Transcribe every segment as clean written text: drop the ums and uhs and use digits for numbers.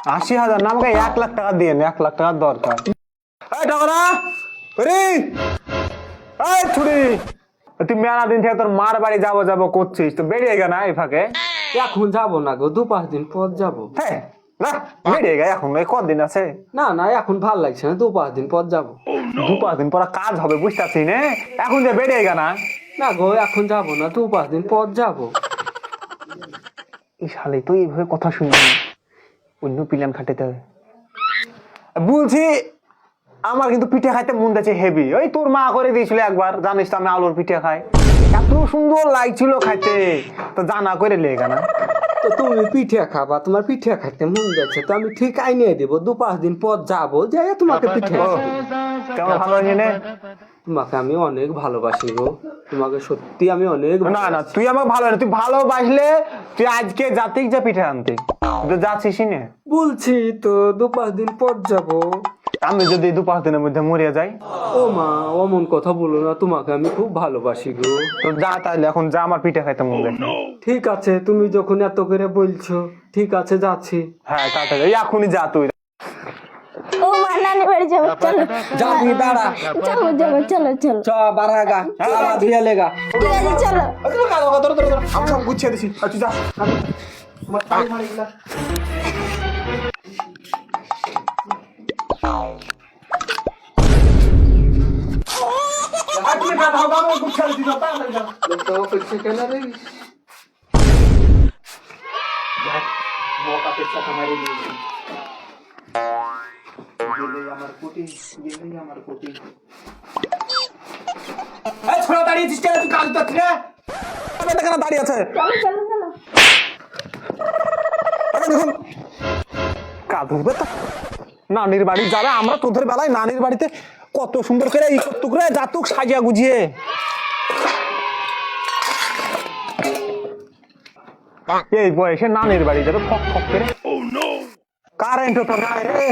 80,000 না, আমাকে 1,00,000 টাকা দিয়ে 1,00,000 টাকার দরকার। এই টাকা এই ছুরি, তুই মেলা দিন থেকে তোর মার বাড়ি যাবো যাবো করছিস, তো বেরিয়ে গা না এই ফাঁকে? এখন যাবো না গো, 2-5 দিন পর যাবো। হ্যাঁ না, বেরিয়ে গা এখন, এই কদিন আছে? না না, এখন ভাল লাগছে না, 2-5 দিন পর যাবো। 2-5 দিন পর কাজ হবে বুঝতে পারছি না, এখন যে বেরিয়ে গা না। না গো, এখন যাবো না, 2-5 দিন পর যাবো। এই শালি তুই এইভাবে কথা শুনবি, অন্য প্ল্যান খাটাতে হবে। বলছি আমার কিন্তু পিঠে খাইতে মন যাচ্ছে হেভি, ওই তোর মা করে দিয়েছিল একবার, জানিস তো আমি আলুর পিঠে খাই, এত সুন্দর লাগছিল খাইতে, তো জানা করে লেগা না। তো তুমি পিঠে খাবা, তোমার পিঠে খাইতে মন যাচ্ছে, তো আমি ঠিক আইনে দেবো, 2-5 দিন পর যাবো, যাই তোমাকে পিঠে। কেমন ভালো হয়েছে নে? তোমাকে আমি অনেক ভালোবাসি গো, তোমাকে সত্যি আমি অনেক না না, তুই আমাকে ভালো না, তুই ভালোবাসলে তুই আজকে জাতিক যা পিঠে আনতে, তুই যাচ্ছিস না? বলছি তো 2-5 দিন পর যাবো। আমি যদি 2-5 দিনের মধ্যে মরে যাই? ও মা, অমন কথা বলো না, তোমাকে আমি খুব ভালোবাসি গো। তো যা তাহলে, এখন যা, আমার পিঠে খাইতে মন যাচ্ছে। ঠিক আছে, তুমি যখন এত করে বলছো, ঠিক আছে যাচ্ছি। হ্যাঁ তাড়াতাড়ি এখনই যা তুই। ও মা, নানি বাড়ি যাবো, চলো। যাবি দাঁড়া, যাবো যাবো, চলো চলো। চ বাড়াগা, বাড়া ধুয়ে লেগা। ঠিক আছে চলো। আমি সব গুছিয়ে দিছি, তুই যা। দাঁড়িয়ে আছে চলো চলো চলো। কাজ হবে তো, নানির বাড়ি যাবে, আমরা তোদের বেলায় নানির বাড়িতে কত সুন্দর করে ই করতো করে জাতুক সাজিয়া গুজিয়ে। এই বয়সে নানির বাড়ি যাবে ফক ফক করে, কারেন্ট তো নাই রে,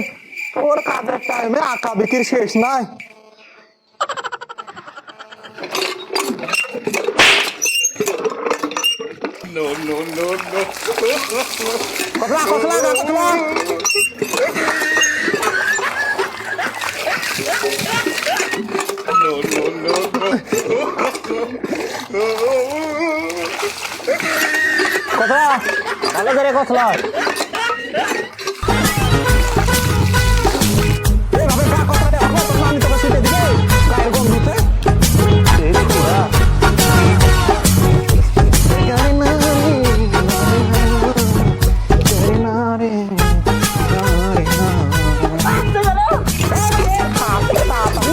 ওর কাজের টাইমে আঁকা বিকির শেষ নাই। কতলা কতলা কতলা কতলা ভালো করে কতলা এইভাবে গা কতলা দে, আমার তো নানি তোকে শুতে দিবে গায়ের গন্ধতে। এই ছোড়া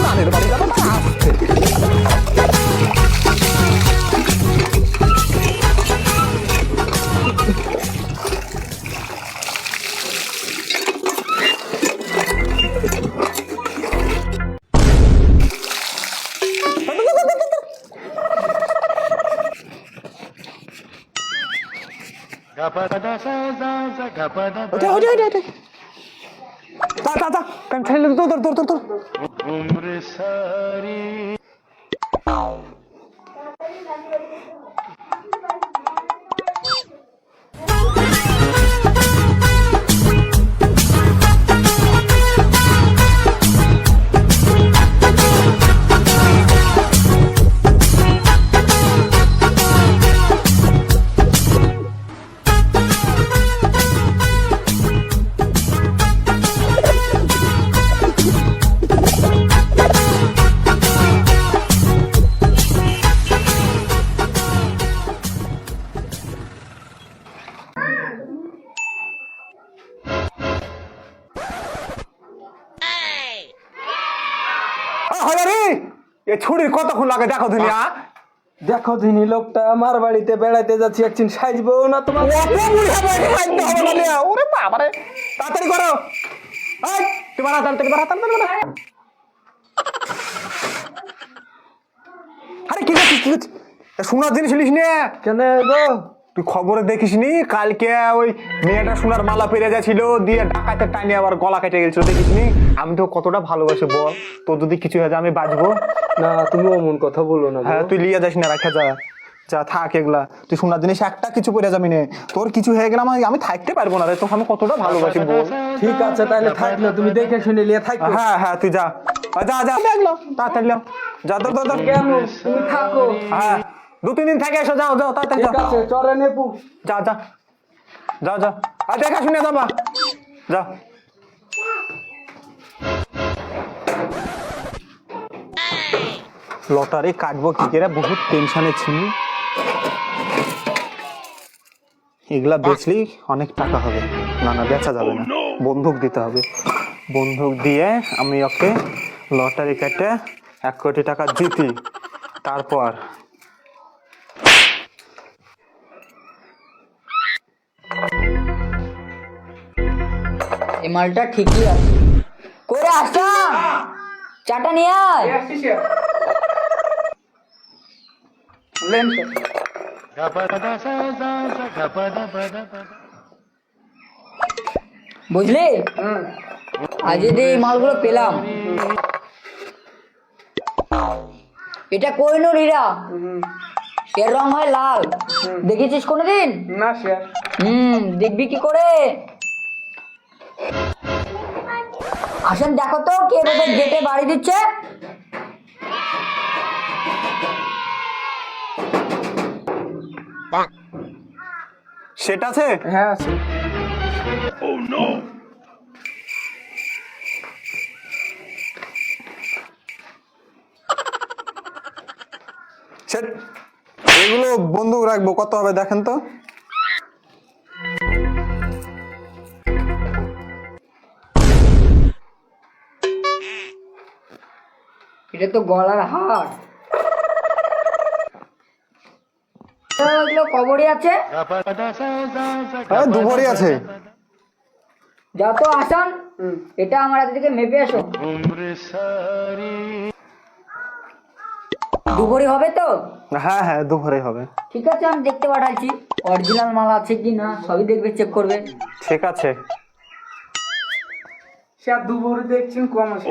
নানির বাড়ি যাবে না আসতে। ছুরির কতক্ষণ লাগে দেখো দুনিয়া। দেখো দিনি লোকটা আমার বাড়িতে বেড়াইতে যাচ্ছি, একদিন সাজবো না তোমার। ওরে বাবারে, তাড়াতাড়ি করো, তোমার তাড়াতাড়ি বাড়া তাড়াতাড়ি বাড়া। আরে কি করছিস কি করছিস, শোনার জিনিস শুনিস নে কেন গো? তুই খবরে দেখিস নি কালকে ওই মেয়েটা সোনার মালা পেরে যাচ্ছিল, দিয়ে ডাকাতের টাইনে আবার গলা কেটে গেছিল, দেখিস নি? আমি তো কতটা ভালোবাসি বল, তোর যদি কিছু হয়ে যায় আমি বাঁচবো না, তুমি অমন কথা বলো না। হ্যাঁ তুই লিয়ে যাস না, রাখা যা। যা থাক এগুলা, তুই সোনার জিনিস একটা কিছু পরে যাবি না, তোর কিছু হয়ে গেলে আমি থাকতে পারবো না রে, তোকে আমি কতটা ভালোবাসি বল। ঠিক আছে তাহলে থাকলো, তুমি দেখে শুনে নিয়ে থাকো। হ্যাঁ হ্যাঁ তুই যা যা যা দেখলো তাড়াতাড়ি যাও, যা তো কেন তুমি থাকো। হ্যাঁ 2-3 দিন থেকে এসো, যাও যাও তাড়াতাড়ি ঠিক যাও, আছে চলে নেবু। যা যা যাও যাও, আর দেখা শুনে যাবা, যাও। লটারি কাটবো কি করে, বহুত টেনশনে ছিল। এগুলা বেচলেই অনেক টাকা হবে, না না বেচা যাবে না, বন্দুক দিতে হবে, বন্দুক দিয়ে আমি ওকে লটারি কেটে 1 কোটি টাকা জিতি, তারপর এই মালটা ঠিকই আছে। করে আসা চাটা নিয়ে আয়। বুঝলি, আজ যদি এই মালগুলো পেলাম, এটা কোহিনুর হীরা, এর রং হয় লাল, দেখেছিস কোনোদিন? না স্যার। দেখবি কি করে? আসেন দেখো তো কে এভাবে গেটে বাড়ি দিচ্ছে। সেটা আছে। হ্যাঁ আছে। এগুলো বন্দুক রাখবো, কত হবে দেখেন তো। এটা তো গলার হার। এগুলো কবরই আছে। হ্যাঁ 2 ভরি আছে। যা তো আসান, এটা আমার হাতে থেকে মেপে আসো। 2 ভরি হবে তো? হ্যাঁ হ্যাঁ 2 ভরি হবে। ঠিক আছে, আমি দেখতে পাঠাচ্ছি অরিজিনাল মাল আছে কি না, সবই দেখবে, চেক করবে। ঠিক আছে। স্যার 2 ভরি দেখছেন কম আছে।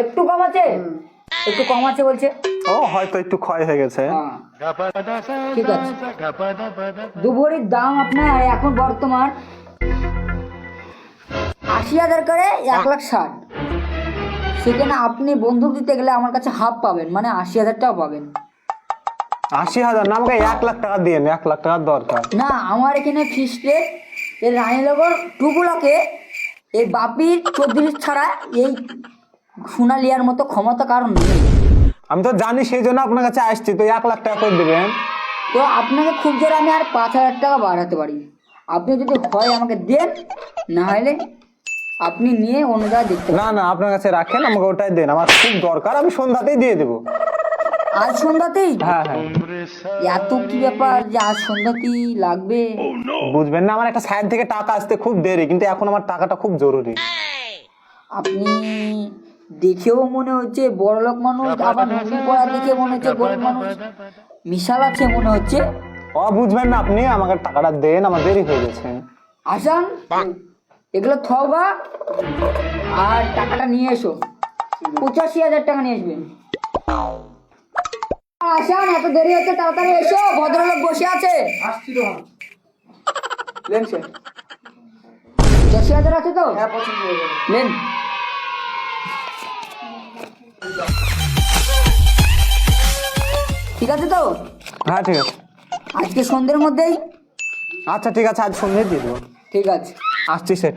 একটু কম আছে, একটু কম আছে বলছে। ও হয়তো একটু ক্ষয় হয়ে গেছে। ঠিক আছে, 2 ভরির দাম আপনার এখন বর্তমান 80,000 করে 1,60,000। সেখানে আপনি বন্দুক দিতে গেলে আমার কাছে হাফ পাবেন, মানে 80,000 টাকা পাবেন। 80,000 না, আমাকে 1 লাখ টাকা দিয়ে 1 লাখ টাকার দরকার। না, আমার এখানে ফিক্সড রেট, এই রানীনগর 2 ব্লকে এই বাপির 34 ছাড়া এই সোনা লিয়ার মতো ক্ষমতা কারণ নেই। আমি তো জানি, সেই জন্য আপনার কাছে আসছি, তো 1 লাখ টাকা করে দেবেন। তো আপনাকে খুব জোরে আমি আর 5,000 টাকা বাড়াতে পারি। আপনি যদি হয় আমাকে দেন, না হলে আপনি নিয়ে অন্য জায়গায় দেখতে পারেন। না না আপনার কাছে রাখেন, আমাকে ওটাই দেন, আমার খুব দরকার, আমি সন্ধ্যাতেই দিয়ে দেবো। আজ সন্ধ্যাতেই? হ্যাঁ হ্যাঁ। এত কি ব্যাপার যে আজ সন্ধ্যাতেই লাগবে? বুঝবেন না, আমার একটা সাইড থেকে টাকা আসতে খুব দেরি, কিন্তু এখন আমার টাকাটা খুব জরুরি। আপনি দেখেও মনে হচ্ছে বড়লোক মানুষ, আবার নুনি পড়া দেখে মনে হচ্ছে গরিব মানুষ, মিশাল আছে মনে হচ্ছে। ও বুঝবেন না আপনি, আমাকে টাকাটা দেন, আমার দেরি হয়ে গেছে। আসান, এগুলো থবা আর টাকাটা নিয়ে এসো। 85,000 টাকা নিয়ে আসবেন। আসান, এত দেরি হচ্ছে, তাড়াতাড়ি এসো, ভদ্রলোক বসে আছে। আসছি তো। Lane sir. 85,000 আছে তো? হ্যাঁ পছন্দ হয়ে গেল। নেন। ঠিক আছে তো? হ্যাঁ ঠিক আছে। আজকে সন্ধ্যের মধ্যেই? আচ্ছা ঠিক আছে, আজ সন্ধ্যে দিয়ে দেবো। ঠিক আছে, আসছি স্যার।